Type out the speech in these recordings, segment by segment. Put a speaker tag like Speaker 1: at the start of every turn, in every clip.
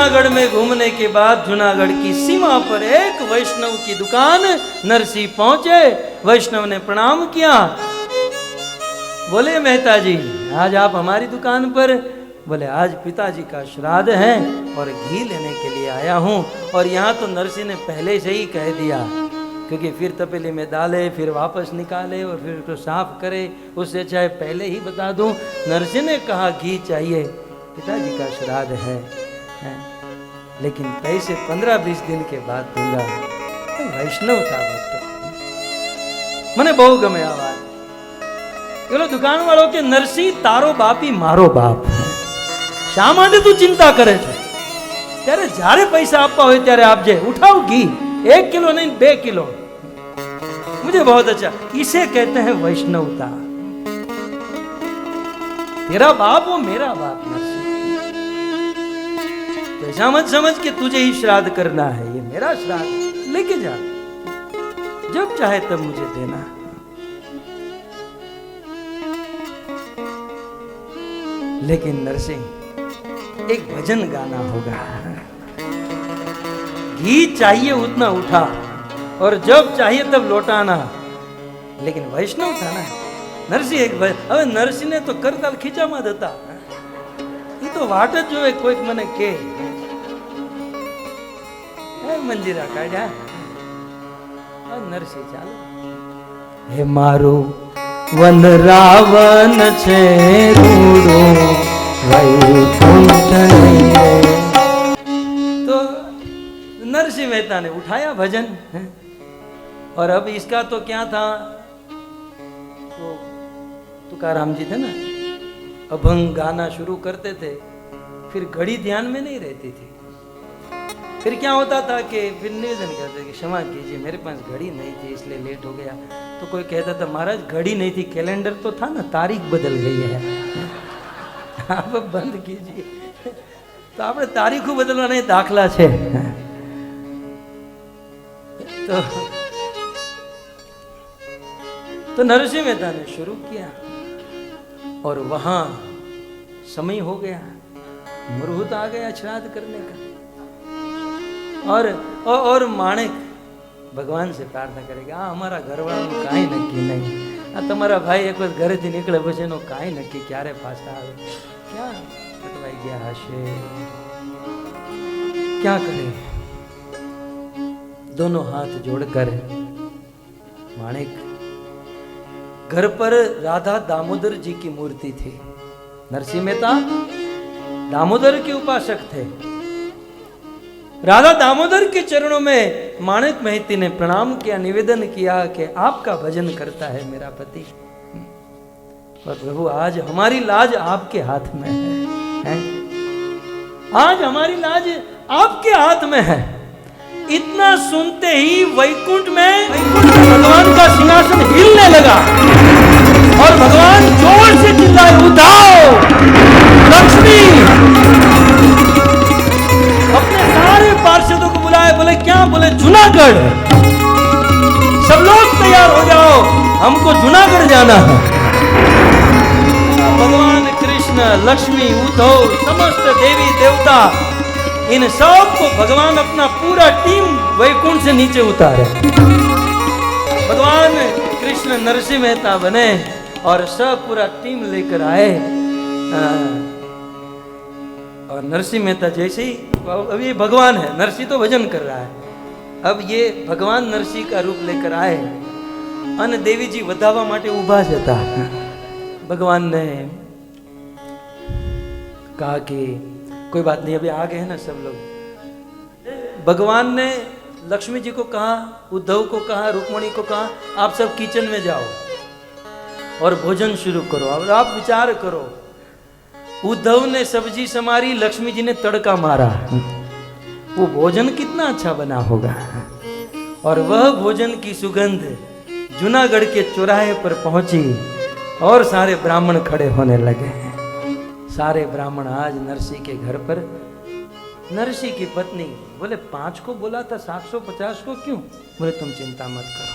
Speaker 1: जूनागढ़ में घूमने के बाद जूनागढ़ की सीमा पर एक वैष्णव की दुकान। नरसी पहुंचे, वैष्णव ने प्रणाम किया। बोले मेहता जी, आज आप हमारी दुकान पर? बोले आज पिताजी का श्राद्ध है और घी लेने के लिए आया हूं। और यहाँ तो नरसी ने पहले से ही कह दिया, क्योंकि फिर तपेली में डाले, फिर वापस निकाले और फिर उसको साफ करे, उससे चाहे पहले ही बता दूं। नरसी ने कहा घी चाहिए, पिताजी का श्राद्ध है, लेकिन पैसे 15-20 दिन के बाद दूंगा। तो वैष्णव था भक्त, मने बहु गमे आ बात। बोलो दुकान वालों के, नरसी तारो बापी मारो बाप, શા માટે તું ચિંતા કરે છે? ત્યારે જ્યારે પૈસા આપવા હોય ત્યારે આપજે, ઉઠાવ ઘી 1 किलो नहीं 2 किलो। मुझे बहुत अच्छा, इसे कहते हैं वैष्णवता। तेरा बाप वो मेरा बाप नरसी, तो ऐसा मत समझ कि तुझे ही श्राद्ध करना है, ये मेरा श्राद्ध, लेके जा, जब चाहे तब मुझे देना। लेकिन नरसिंह, एक भजन गाना होगा, घी चाहिए उतना उठा और जब चाहिए तब लौटाना। लेकिन वैष्णव था ना नरसिंह, एक હવે નરસિંહ ને તો કરતાલ ખીચામાં જ હતા, એ તો વાટ જ જોવે કોઈક મને કે મંજીરા કાઢ્યા। નરસિંહ ચાલો, હે મારું વન રાવણ છે રૂડો वैकुंठ। तो नरसिंह मेहता ने उठाया भजन, और अब इसका तो क्या था, तो तुकाराम जी थे ना, अभंग गाना शुरू करते थे, फिर घड़ी ध्यान में नहीं रहती थी। फिर क्या होता था कि फिर निवेदन करते कि क्षमा कीजिए मेरे पास घड़ी नहीं थी इसलिए लेट हो गया। तो कोई कहता था महाराज घड़ी नहीं थी, कैलेंडर तो था ना, तारीख बदल गई है, आप बंद कीजिए। तो આપણે તારીખો બદલવાના દાખલા છે। तो नरसिंह मेहता ने शुरू किया और वहां समय हो गया, मुहूर्त आ गया श्राद्ध करने का। और माणिक भगवान से प्रार्थना करेगा, हमारा घरवाળાનું કાંઈ નક્કી નહીં, આ તમારા ભાઈ એક વખત ઘરેથી નીકળે પછી એનો કાંઈ નક્કી ક્યારે પાછા આવે, ક્યાં અટવાઈ ગયા હશે, क्या करे। दोनों हाथ जोड़कर माणिक, घर पर राधा दामोदर जी की मूर्ति थी। नरसिंह मेहता दामोदर के उपासक थे। राधा दामोदर के चरणों में माणिक महती ने प्रणाम किया, निवेदन किया कि आपका भजन करता है मेरा पति, और प्रभु आज हमारी लाज आपके हाथ में है? आज हमारी लाज आपके हाथ में है। इतना सुनते ही वैकुंठ में भगवान का सिंहासन हिलने लगा और भगवान जोर से चिल्लाए, उठाओ लक्ष्मी। अपने सारे पार्षदों को बुलाए, बोले क्या? बोले जूनागढ़, सब लोग तैयार हो जाओ, हमको जूनागढ़ जाना है। भगवान कृष्ण, लक्ष्मी, उद्धव, समस्त देवी देवता, इन सब को भगवान अपना पूरा टीम वैकुंठ से नीचे उतारे। भगवान कृष्ण नरसिंह मेहता बने और सब पूरा टीम लेकर आए। और नरसिंह मेहता जैसे ही, अब ये भगवान है, नरसिंह तो भजन कर रहा है, अब ये भगवान नरसिंह का रूप लेकर आए અને દેવીજી વધાવવા માટે ઊભા જ હતા। भगवान ने कहा कि कोई बात नहीं, अभी आ गए हैं ना सब लोग। भगवान ने लक्ष्मी जी को कहा, उद्धव को कहा, रुक्मणी को कहा, आप सब किचन में जाओ और भोजन शुरू करो। अब आप विचार करो, उद्धव ने सब्जी समारी, लक्ष्मी जी ने तड़का मारा, वो भोजन कितना अच्छा बना होगा। और वह भोजन की सुगंध जूनागढ़ के चौराहे पर पहुंची और सारे ब्राह्मण खड़े होने लगे। सारे ब्राह्मण आज नरसिंह के घर पर। नरसिंह की पत्नी बोले 5 को बोला था, 750 को क्यों? बोले तुम चिंता मत करो।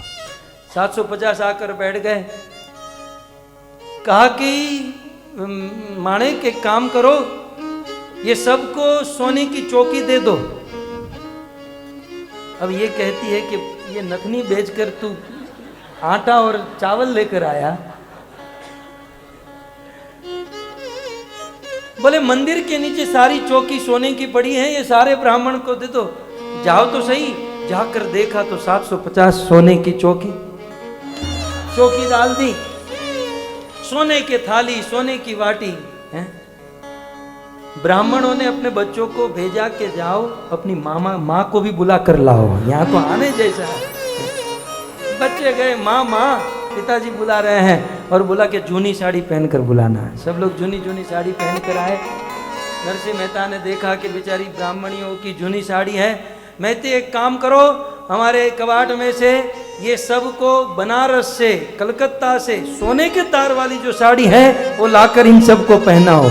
Speaker 1: 750 आकर बैठ गए। कहा कि माणिक एक काम करो, ये सबको सोने की चौकी दे दो। अब ये कहती है कि ये नथनी बेचकर तू आटा और चावल लेकर आया। बोले मंदिर के नीचे सारी चौकी सोने की पड़ी है, ये सारे ब्राह्मण को दे दो। जाओ तो सही। जाकर देखा तो 750 सोने की चौकी डाल दी। सोने के थाली, सोने की वाटी है। ब्राह्मणों ने अपने बच्चों को भेजा कि जाओ अपनी माँ को भी बुला कर लाओ, यहाँ तो आने जैसा है। बच्चे गए, माँ पिताजी बुला रहे हैं, और बोला कि जूनी साड़ी पहनकर बुलाना है। सब लोग जूनी साड़ी पहन कर आए। नरसिंह मेहता ने देखा कि बेचारी ब्राह्मणियों की जूनी साड़ी है। मेहते एक काम करो, हमारे कबाड़ में से ये सबको बनारस से, कलकत्ता से सोने के तार वाली जो साड़ी है वो लाकर इन सबको पहनाओ।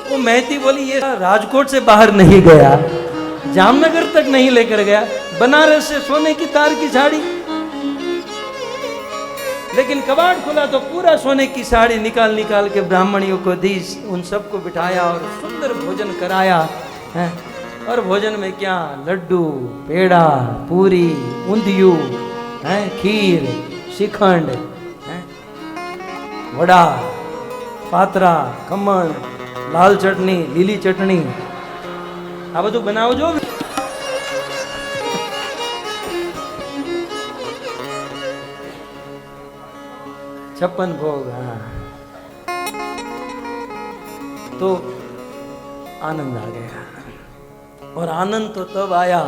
Speaker 1: वो महती बोली ये राजकोट से बाहर नहीं गया, जामनगर तक नहीं लेकर गया, बनारस से सोने की तार की साड़ी। लेकिन कबाड़ खुला तो पूरा सोने की साड़ी निकाल के ब्राह्मणियों को दी। उन सबको बिठाया और सुंदर भोजन कराया है। और भोजन में क्या, लड्डू, पेड़ा, पूरी, ऊंधियू है, खीर, श्रीखंड है, वड़ा, पात्रा, खमण, लाल चटनी, लीली चटनी, आ બધું બનાવો જો। छप्पन भोग। हाँ, तो आनंद आ गया। और आनंद तो तब आया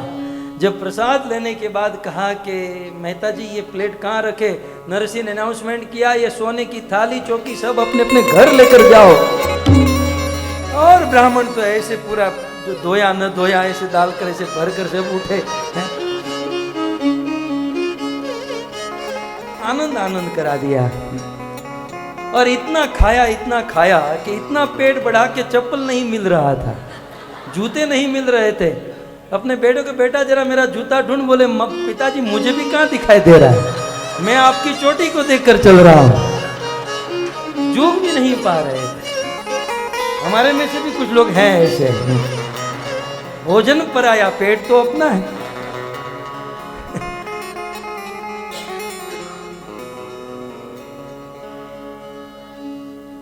Speaker 1: जब प्रसाद लेने के बाद कहा कि मेहता जी ये प्लेट कहाँ रखे। नरसिंह ने अनाउंसमेंट किया, ये सोने की थाली चौकी सब अपने अपने घर लेकर जाओ। और ब्राह्मण तो ऐसे पूरा जो धोया न धोया ऐसे डालकर ऐसे भर कर सब उठे हैं। आनंद करा दिया। और इतना खाया कि इतना पेट बढ़ा के चप्पल नहीं मिल रहा था, जूते नहीं मिल रहे थे। अपने बेटे को, बेटा जरा मेरा जूता ढूंढ। बोले पिताजी मुझे भी कहाँ दिखाई दे रहा है, मैं आपकी चोटी को देखकर चल रहा हूँ। जूम भी नहीं पा रहे थे। हमारे में से भी कुछ लोग हैं ऐसे, भोजन पर आया, पेट तो अपना है।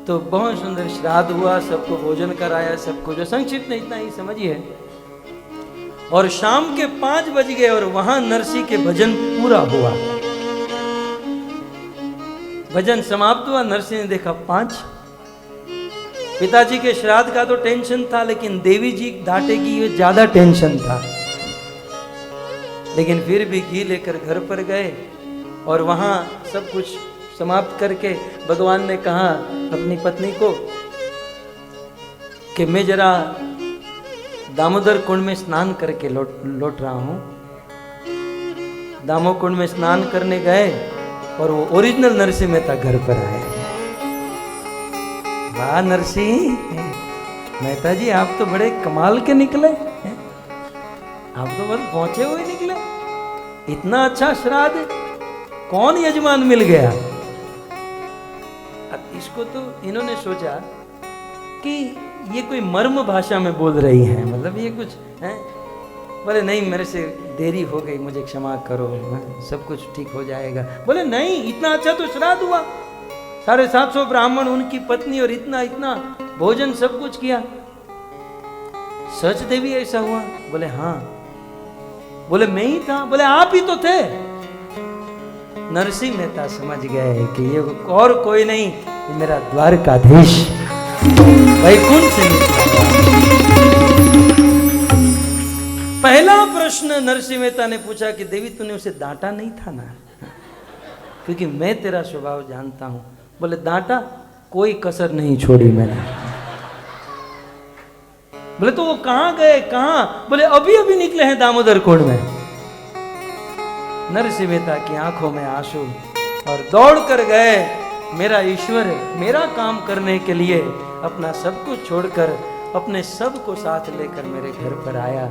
Speaker 1: तो बहुत सुंदर श्राद्ध हुआ, सबको भोजन कराया, सबको, जो संक्षिप्त में इतना ही समझिए। और शाम के 5 बज गए और वहां नरसिंह के भजन पूरा हुआ। भजन समाप्त हुआ। नरसिंह ने देखा 5। पिताजी के श्राद्ध का तो टेंशन था, लेकिन देवी जी डांटेगी ये ज्यादा टेंशन था। लेकिन फिर भी घी लेकर घर पर गए और वहां सब कुछ समाप्त करके भगवान ने कहा अपनी पत्नी को कि मैं जरा दामोदर कुंड में स्नान करके लौट रहा हूं। दामो कुंड में स्नान करने गए और वो ओरिजिनल नरसिंह मेहता घर पर आए। वाह नरसिंह मेहता जी, आप तो बड़े कमाल के निकले, आप तो बस पहुंचे हुए निकले। इतना अच्छा श्राद्ध, कौन यजमान मिल गया। अब इसको तो इन्होंने सोचा कि ये कोई मर्म भाषा में बोल रही है, मतलब ये कुछ है। बोले नहीं, मेरे से देरी हो गई, मुझे क्षमा करो, सब कुछ ठीक हो जाएगा। बोले नहीं, इतना अच्छा तो श्राद्ध हुआ, 750 ब्राह्मण, उनकी पत्नी, और इतना भोजन, सब कुछ किया। सच देवी ऐसा हुआ? बोले हाँ। बोले मैं ही था? बोले आप ही तो थे। नरसिंह मेहता समझ गए कि ये और कोई नहीं, ये मेरा द्वारकाधीश वैकुंठ से निकला। पहला प्रश्न नरसिंह मेहता ने पूछा कि देवी तूने उसे डांटा नहीं था ना, क्योंकि मैं तेरा स्वभाव जानता हूं। बोले डांटा, कोई कसर नहीं छोड़ी मैंने। बोले तो वो कहां गए, कहां? बोले अभी अभी निकले हैं दामोदर कुंड में। नरसिंह मेहता की आंखों में आंसू, और दौड़ कर गए। मेरा ईश्वर मेरा काम करने के लिए अपना सब कुछ छोड़कर अपने सब को साथ लेकर मेरे घर पर आया।